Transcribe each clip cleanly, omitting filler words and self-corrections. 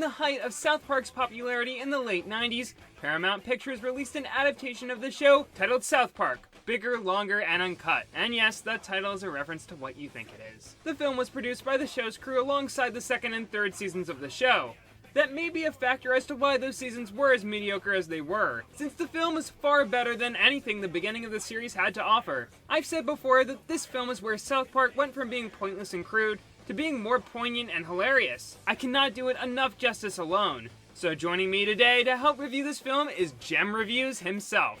the height of South Park's popularity in the late 90s, Paramount Pictures released an adaptation of the show titled South Park: Bigger, Longer, and Uncut. And yes, that title is a reference to what you think it is. The film was produced by the show's crew alongside the second and third seasons of the show. That may be a factor as to why those seasons were as mediocre as they were, since the film is far better than anything the beginning of the series had to offer. I've said before that this film is where South Park went from being pointless and crude to being more poignant and hilarious. I cannot do it enough justice alone. So joining me today to help review this film is JEM Reviews himself.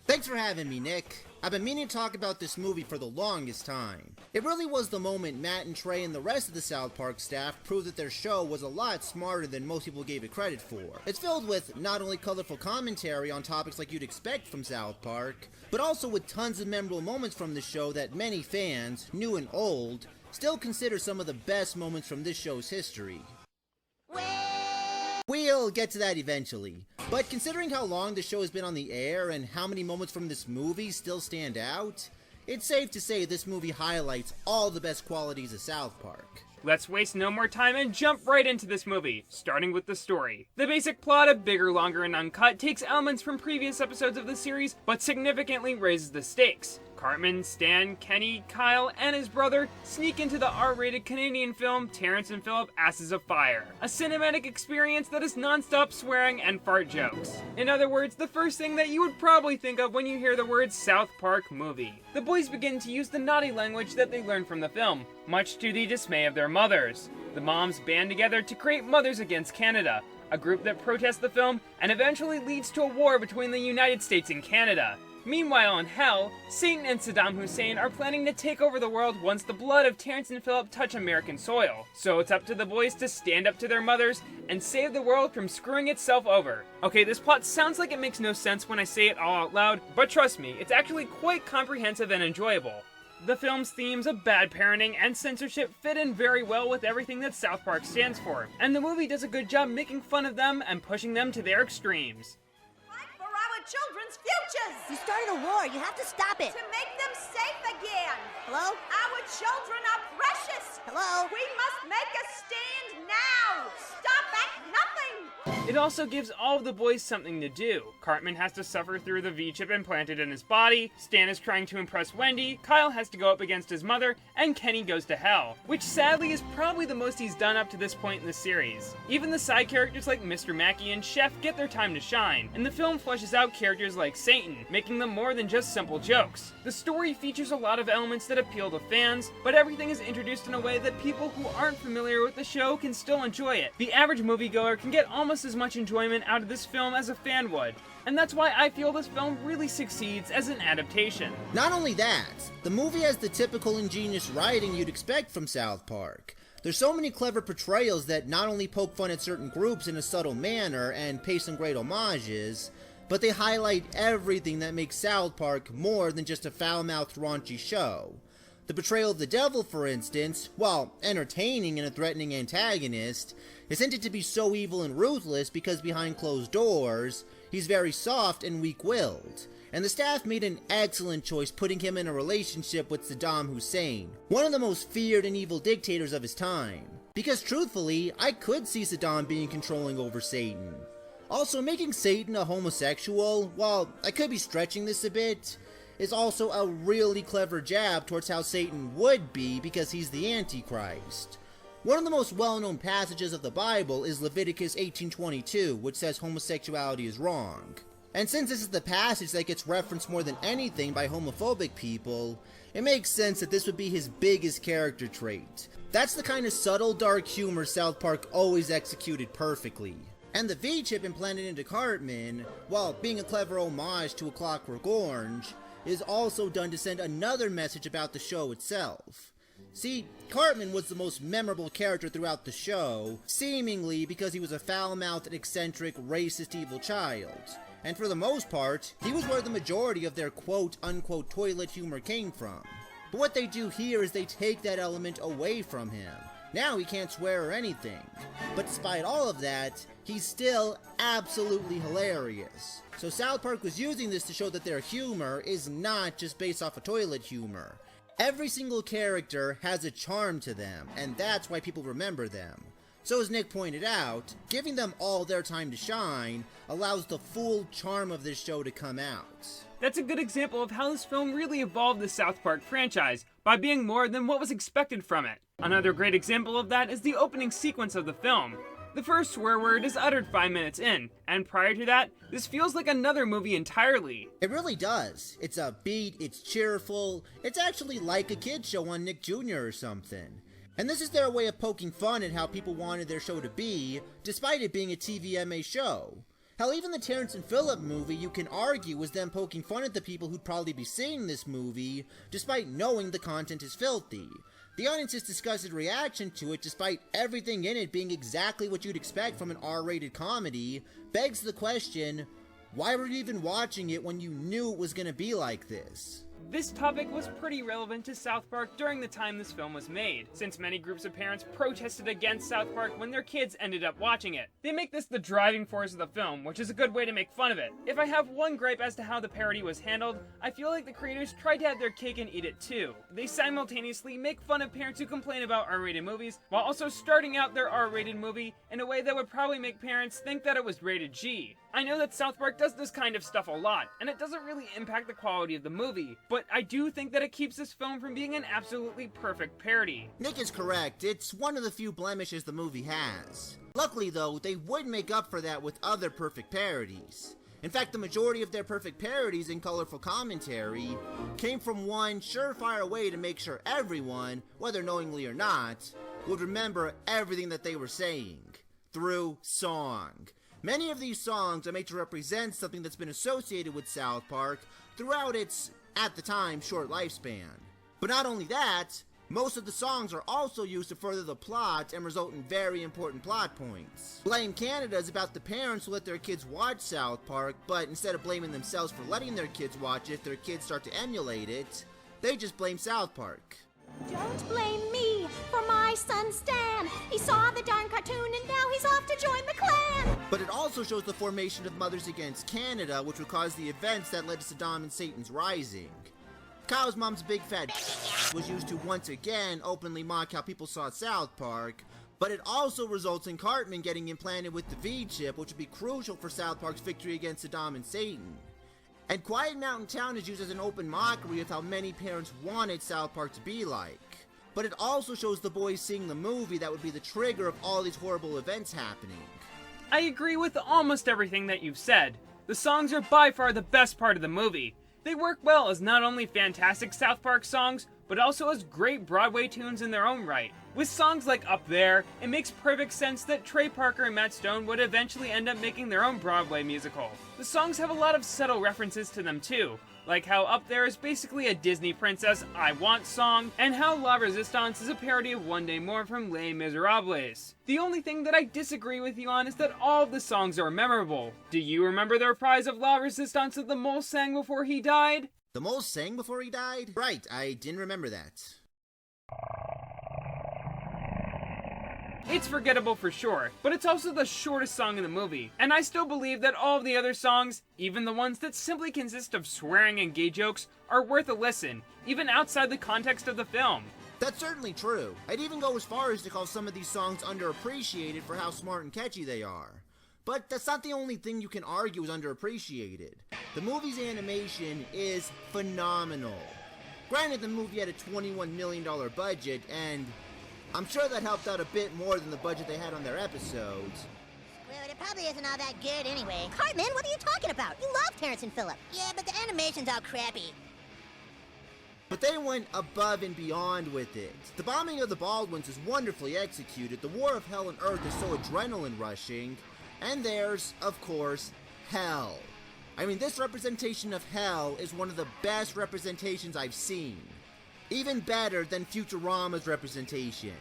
Thanks for having me, Nick. I've been meaning to talk about this movie for the longest time. It really was the moment Matt and Trey and the rest of the South Park staff proved that their show was a lot smarter than most people gave it credit for. It's filled with not only colorful commentary on topics like you'd expect from South Park, but also with tons of memorable moments from the show that many fans, new and old, still consider some of the best moments from this show's history. We'll get to that eventually, but considering how long the show has been on the air and how many moments from this movie still stand out, it's safe to say this movie highlights all the best qualities of South Park. Let's waste no more time and jump right into this movie, starting with the story. The basic plot of Bigger, Longer, and Uncut takes elements from previous episodes of the series, but significantly raises the stakes. Cartman, Stan, Kenny, Kyle, and his brother sneak into the R-rated Canadian film Terrence and Phillip Asses of Fire, a cinematic experience that is non-stop swearing and fart jokes. In other words, the first thing that you would probably think of when you hear the words South Park movie. The boys begin to use the naughty language that they learned from the film, much to the dismay of their mothers. The moms band together to create Mothers Against Canada, a group that protests the film and eventually leads to a war between the United States and Canada. Meanwhile in hell, Satan and Saddam Hussein are planning to take over the world once the blood of Terrence and Phillip touch American soil. So it's up to the boys to stand up to their mothers and save the world from screwing itself over. Okay, this plot sounds like it makes no sense when I say it all out loud, but trust me, it's actually quite comprehensive and enjoyable. The film's themes of bad parenting and censorship fit in very well with everything that South Park stands for, and the movie does a good job making fun of them and pushing them to their extremes. Children's futures! You started a war. You have to stop it. To make them safe again. Hello? Our children are precious. Hello? We must make a stand now. Stop at nothing. It also gives all of the boys something to do. Cartman has to suffer through the V-chip implanted in his body, Stan is trying to impress Wendy, Kyle has to go up against his mother, and Kenny goes to hell, which sadly is probably the most he's done up to this point in the series. Even the side characters like Mr. Mackey and Chef get their time to shine, and the film fleshes out characters like Satan, making them more than just simple jokes. The story features a lot of elements that appeal to fans, but everything is introduced in a way that people who aren't familiar with the show can still enjoy it. The average moviegoer can get almost as much enjoyment out of this film as a fan would, and that's why I feel this film really succeeds as an adaptation. Not only that, the movie has the typical ingenious writing you'd expect from South Park. There's so many clever portrayals that not only poke fun at certain groups in a subtle manner and pay some great homages, but they highlight everything that makes South Park more than just a foul-mouthed, raunchy show. The portrayal of the devil, for instance, while entertaining and a threatening antagonist, is hinted to be so evil and ruthless because behind closed doors, he's very soft and weak-willed. And the staff made an excellent choice putting him in a relationship with Saddam Hussein, one of the most feared and evil dictators of his time. Because truthfully, I could see Saddam being controlling over Satan. Also, making Satan a homosexual, while I could be stretching this a bit, is also a really clever jab towards how Satan would be because he's the Antichrist. One of the most well-known passages of the Bible is Leviticus 18:22, which says homosexuality is wrong. And since this is the passage that gets referenced more than anything by homophobic people, it makes sense that this would be his biggest character trait. That's the kind of subtle, dark humor South Park always executed perfectly. And the V-chip implanted into Cartman, while being a clever homage to A Clockwork Orange, is also done to send another message about the show itself. See, Cartman was the most memorable character throughout the show, seemingly because he was a foul-mouthed, eccentric, racist, evil child. And for the most part, he was where the majority of their quote-unquote toilet humor came from. But what they do here is they take that element away from him. Now he can't swear or anything. But despite all of that, he's still absolutely hilarious. So South Park was using this to show that their humor is not just based off of toilet humor. Every single character has a charm to them, and that's why people remember them. So as Nick pointed out, giving them all their time to shine allows the full charm of this show to come out. That's a good example of how this film really evolved the South Park franchise, by being more than what was expected from it. Another great example of that is the opening sequence of the film. The first swear word is uttered 5 minutes in, and prior to that, this feels like another movie entirely. It really does. It's upbeat, it's cheerful, it's actually like a kid's show on Nick Jr. or something. And this is their way of poking fun at how people wanted their show to be, despite it being a TVMA show. Hell, even the Terrence and Phillip movie, you can argue, was them poking fun at the people who'd probably be seeing this movie, despite knowing the content is filthy. The audience's disgusted reaction to it, despite everything in it being exactly what you'd expect from an R-rated comedy, begs the question, why were you even watching it when you knew it was gonna be like this? This topic was pretty relevant to South Park during the time this film was made, since many groups of parents protested against South Park when their kids ended up watching it. They make this the driving force of the film, which is a good way to make fun of it. If I have one gripe as to how the parody was handled, I feel like the creators tried to have their cake and eat it too. They simultaneously make fun of parents who complain about R-rated movies, while also starting out their R-rated movie in a way that would probably make parents think that it was rated G. I know that South Park does this kind of stuff a lot, and it doesn't really impact the quality of the movie, but I do think that it keeps this film from being an absolutely perfect parody. Nick is correct, it's one of the few blemishes the movie has. Luckily though, they would make up for that with other perfect parodies. In fact, the majority of their perfect parodies and colorful commentary came from one surefire way to make sure everyone, whether knowingly or not, would remember everything that they were saying. Through song. Many of these songs are made to represent something that's been associated with South Park throughout its, at the time, short lifespan. But not only that, most of the songs are also used to further the plot and result in very important plot points. Blame Canada is about the parents who let their kids watch South Park, but instead of blaming themselves for letting their kids watch it, their kids start to emulate it, they just blame South Park. Don't blame me for my son Stan. He saw the darn cartoon and now he's off to join the Klan. But it also shows the formation of Mothers Against Canada, which would cause the events that led to Saddam and Satan's rising. Kyle's mom's big fat was used to once again openly mock how people saw South Park, but it also results in Cartman getting implanted with the V-chip, which would be crucial for South Park's victory against Saddam and Satan. And Quiet Mountain Town is used as an open mockery of how many parents wanted South Park to be like. But it also shows the boys seeing the movie that would be the trigger of all these horrible events happening. I agree with almost everything that you've said. The songs are by far the best part of the movie. They work well as not only fantastic South Park songs, but also as great Broadway tunes in their own right. With songs like Up There, it makes perfect sense that Trey Parker and Matt Stone would eventually end up making their own Broadway musical. The songs have a lot of subtle references to them too, like how Up There is basically a Disney Princess I Want song, and how La Resistance is a parody of One Day More from Les Miserables. The only thing that I disagree with you on is that all of the songs are memorable. Do you remember the reprise of La Resistance that the mole sang before he died? The mole sang before he died? Right, I didn't remember that. It's forgettable for sure, but it's also the shortest song in the movie, and I still believe that all of the other songs, even the ones that simply consist of swearing and gay jokes, are worth a listen, even outside the context of the film. That's certainly true. I'd even go as far as to call some of these songs underappreciated for how smart and catchy they are. But that's not the only thing you can argue is underappreciated. The movie's animation is phenomenal. Granted, the movie had a $21 million budget, and I'm sure that helped out a bit more than the budget they had on their episodes. Well, it probably isn't all that good anyway. Cartman, what are you talking about? You love Terrence and Phillip. Yeah, but the animation's all crappy. But they went above and beyond with it. The bombing of the Baldwins is wonderfully executed, the War of Hell and Earth is so adrenaline rushing, and there's, of course, hell. I mean, this representation of hell is one of the best representations I've seen. Even better than Futurama's representation.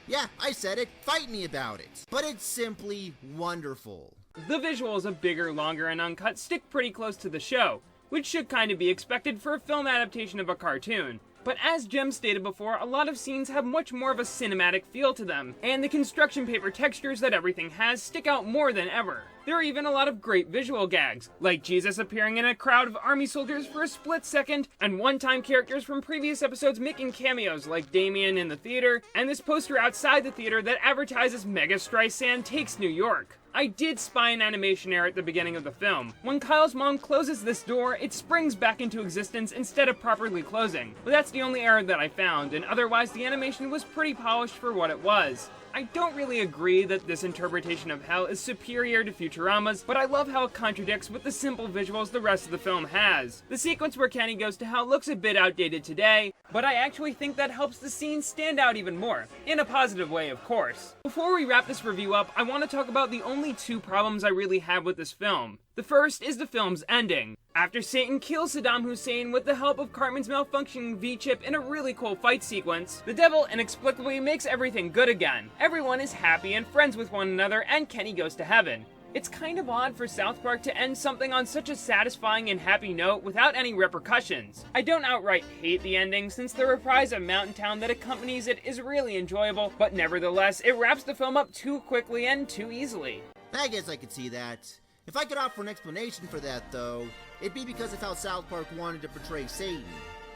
Yeah, I said it, fight me about it. But it's simply wonderful. The visuals of Bigger, Longer, and Uncut stick pretty close to the show, which should kind of be expected for a film adaptation of a cartoon. But as Jem stated before, a lot of scenes have much more of a cinematic feel to them, and the construction paper textures that everything has stick out more than ever. There are even a lot of great visual gags, like Jesus appearing in a crowd of army soldiers for a split second, and one-time characters from previous episodes making cameos like Damien in the theater, and this poster outside the theater that advertises Mega Streisand Takes New York. I did spy an animation error at the beginning of the film. When Kyle's mom closes this door, it springs back into existence instead of properly closing. But that's the only error that I found, and otherwise the animation was pretty polished for what it was. I don't really agree that this interpretation of Hell is superior to Futurama's, but I love how it contradicts with the simple visuals the rest of the film has. The sequence where Kenny goes to Hell looks a bit outdated today, but I actually think that helps the scene stand out even more. In a positive way, of course. Before we wrap this review up, I want to talk about the only two problems I really have with this film. The first is the film's ending. After Satan kills Saddam Hussein with the help of Cartman's malfunctioning V-chip in a really cool fight sequence, the devil inexplicably makes everything good again. Everyone is happy and friends with one another, and Kenny goes to heaven. It's kind of odd for South Park to end something on such a satisfying and happy note without any repercussions. I don't outright hate the ending, since the reprise of Mountain Town that accompanies it is really enjoyable, but nevertheless, it wraps the film up too quickly and too easily. I guess I could see that. If I could offer an explanation for that, though, it'd be because of how South Park wanted to portray Satan.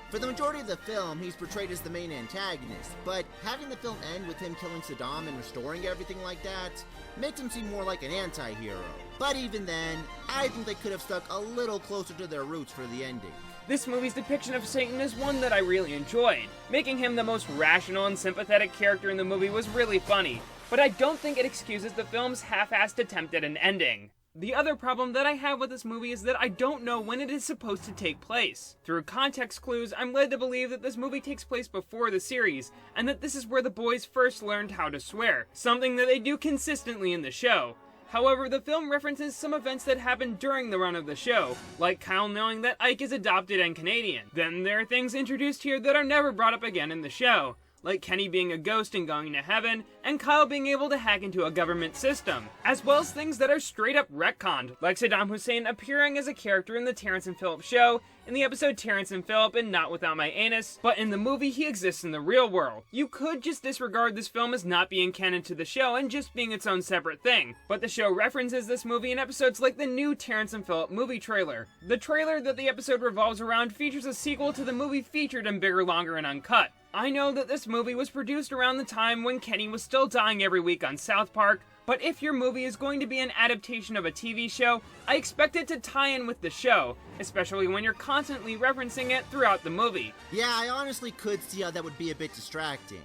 For the majority of the film, he's portrayed as the main antagonist, but having the film end with him killing Saddam and restoring everything like that makes him seem more like an anti-hero. But even then, I think they could have stuck a little closer to their roots for the ending. This movie's depiction of Satan is one that I really enjoyed. Making him the most rational and sympathetic character in the movie was really funny, but I don't think it excuses the film's half-assed attempt at an ending. The other problem that I have with this movie is that I don't know when it is supposed to take place. Through context clues, I'm led to believe that this movie takes place before the series, and that this is where the boys first learned how to swear, something that they do consistently in the show. However, the film references some events that happened during the run of the show, like Kyle knowing that Ike is adopted and Canadian. Then there are things introduced here that are never brought up again in the show, like Kenny being a ghost and going to heaven, and Kyle being able to hack into a government system, as well as things that are straight up retconned, like Saddam Hussein appearing as a character in the Terrence and Phillip show, in the episode Terrence and Phillip and Not Without My Anus, but in the movie he exists in the real world. You could just disregard this film as not being canon to the show and just being its own separate thing, but the show references this movie in episodes like the new Terrence and Phillip movie trailer. The trailer that the episode revolves around features a sequel to the movie featured in Bigger, Longer, and Uncut. I know that this movie was produced around the time when Kenny was still dying every week on South Park, but if your movie is going to be an adaptation of a TV show, I expect it to tie in with the show, especially when you're constantly referencing it throughout the movie. Yeah, I honestly could see how that would be a bit distracting.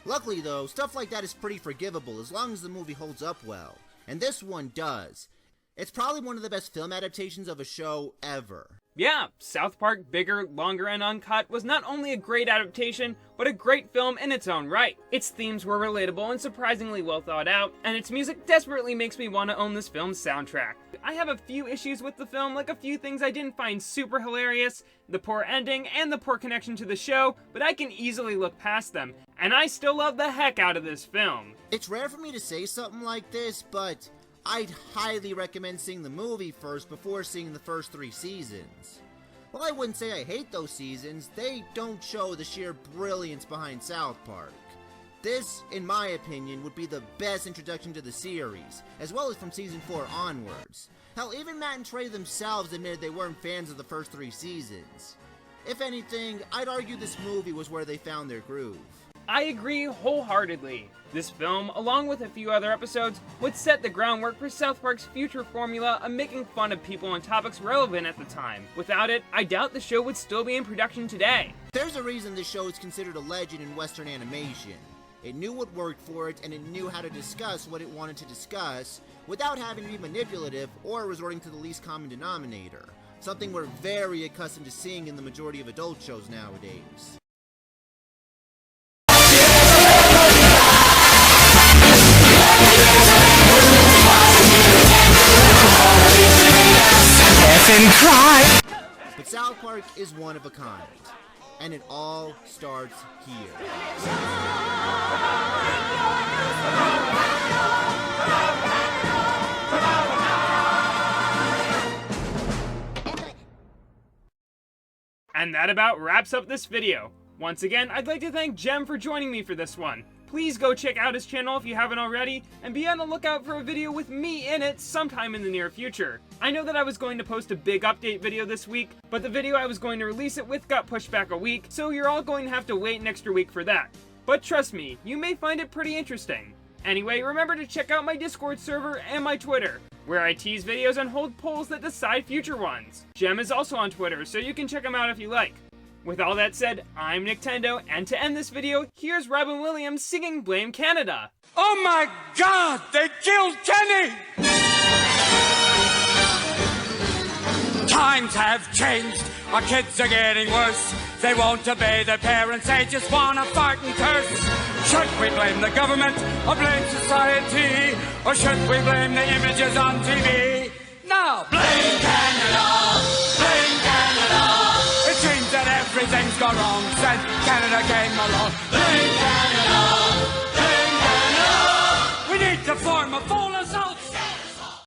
Luckily though, stuff like that is pretty forgivable as long as the movie holds up well, and this one does. It's probably one of the best film adaptations of a show ever. Yeah, South Park Bigger, Longer, and Uncut was not only a great adaptation, but a great film in its own right. Its themes were relatable and surprisingly well thought out, and its music desperately makes me want to own this film's soundtrack. I have a few issues with the film, like a few things I didn't find super hilarious, the poor ending, and the poor connection to the show, but I can easily look past them, and I still love the heck out of this film. It's rare for me to say something like this, but I'd highly recommend seeing the movie first before seeing the first 3 seasons. While I wouldn't say I hate those seasons, they don't show the sheer brilliance behind South Park. This, in my opinion, would be the best introduction to the series, as well as from season 4 onwards. Hell, even Matt and Trey themselves admitted they weren't fans of the first 3 seasons. If anything, I'd argue this movie was where they found their groove. I agree wholeheartedly. This film, along with a few other episodes, would set the groundwork for South Park's future formula of making fun of people and topics relevant at the time. Without it, I doubt the show would still be in production today. There's a reason this show is considered a legend in Western animation. It knew what worked for it, and it knew how to discuss what it wanted to discuss without having to be manipulative or resorting to the least common denominator, something we're very accustomed to seeing in the majority of adult shows nowadays. But South Park is one of a kind, and it all starts here. And that about wraps up this video. Once again, I'd like to thank JEM for joining me for this one. Please go check out his channel if you haven't already, and be on the lookout for a video with me in it sometime in the near future. I know that I was going to post a big update video this week, but the video I was going to release it with got pushed back a week, so you're all going to have to wait an extra week for that. But trust me, you may find it pretty interesting. Anyway, remember to check out my Discord server and my Twitter, where I tease videos and hold polls that decide future ones. JEM is also on Twitter, so you can check him out if you like. With all that said, I'm Nintendo, and to end this video, here's Robin Williams singing Blame Canada. Oh my God, they killed Kenny! Times have changed, our kids are getting worse. They won't obey their parents, they just wanna fart and curse. Should we blame the government, or blame society? Or should we blame the images on TV? No! Blame Canada! Blame Canada! It seems that everything's gone wrong since Canada came along. Blame Canada! Blame Canada! We need to form a full assault!